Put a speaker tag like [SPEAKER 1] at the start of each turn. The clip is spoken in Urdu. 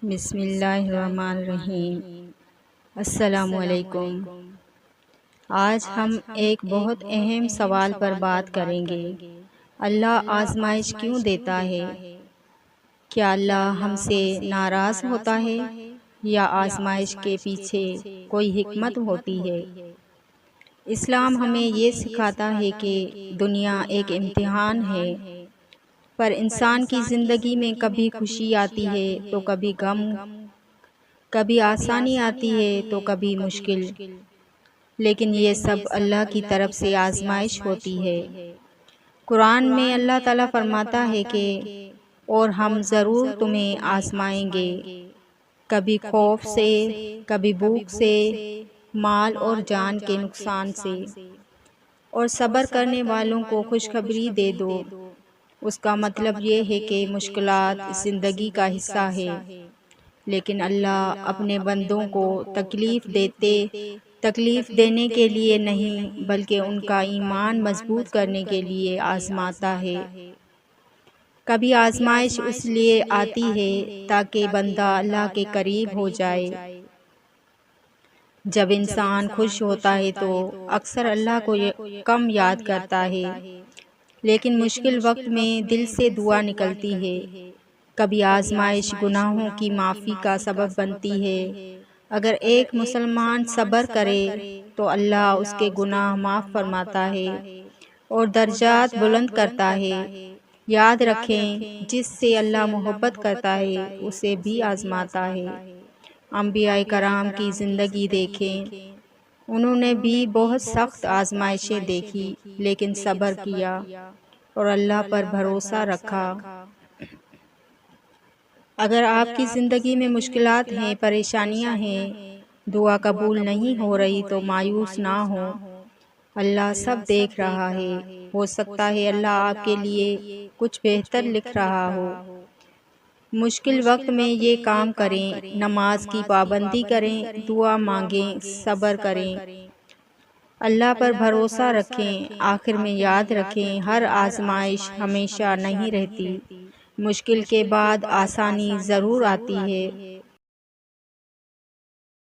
[SPEAKER 1] بسم اللہ الرحمن الرحیم۔ السلام علیکم۔ آج ہم ایک بہت اہم سوال پر بات کریں گے۔ اللہ آزمائش کیوں دیتا ہے؟ کیا اللہ ہم سے ناراض ہوتا ہے یا آزمائش کے پیچھے کوئی حکمت ہوتی ہے؟ اسلام ہمیں یہ سکھاتا ہے کہ دنیا ایک امتحان ہے، پر انسان کی زندگی میں کبھی خوشی آتی ہے تو کبھی غم، کبھی آسانی آتی ہے تو کبھی مشکل، لیکن یہ سب اللہ کی طرف سے آزمائش ہوتی ہے۔ قرآن میں اللہ تعالیٰ فرماتا ہے کہ اور ہم ضرور تمہیں آزمائیں گے، کبھی خوف سے، کبھی بھوک سے، مال اور جان کے نقصان سے، اور صبر کرنے والوں کو خوشخبری دے دو۔ اس کا مطلب یہ ہے کہ مشکلات زندگی کا حصہ ہے، لیکن اللہ اپنے بندوں کو تکلیف دینے کے لیے نہیں بلکہ ان کا ایمان مضبوط کرنے کے لیے آزماتا ہے۔ کبھی آزمائش اس لیے آتی ہے تاکہ بندہ اللہ کے قریب ہو جائے۔ جب انسان خوش ہوتا ہے تو اکثر اللہ کو کم یاد کرتا ہے، لیکن مشکل وقت میں دل سے دعا نکلتی ہے۔ کبھی آزمائش گناہوں کی معافی کا سبب بنتی ہے۔ اگر ایک مسلمان صبر کرے تو اللہ اس کے گناہ معاف فرماتا ہے اور درجات بلند کرتا ہے۔ یاد رکھیں، جس سے اللہ محبت کرتا ہے اسے بھی آزماتا ہے۔ انبیاء کرام کی زندگی دیکھیں، انہوں نے بھی بہت سخت آزمائشیں دیکھی لیکن صبر کیا اور اللہ پر بھروسہ رکھا۔ اگر آپ کی زندگی میں مشکلات ہیں، پریشانیاں ہیں، دعا قبول نہیں ہو رہی تو مایوس نہ ہو۔ اللہ سب دیکھ رہا ہے۔ ہو سکتا ہے اللہ آپ کے لیے کچھ بہتر لکھ رہا ہو۔ مشکل وقت میں یہ کام کریں، نماز کی پابندی کریں، دعا مانگیں، صبر کریں، اللہ پر بھروسہ رکھیں۔ آخر میں یاد رکھیں، ہر آزمائش ہمیشہ نہیں رہتی۔ مشکل کے بعد آسانی ضرور آتی ہے۔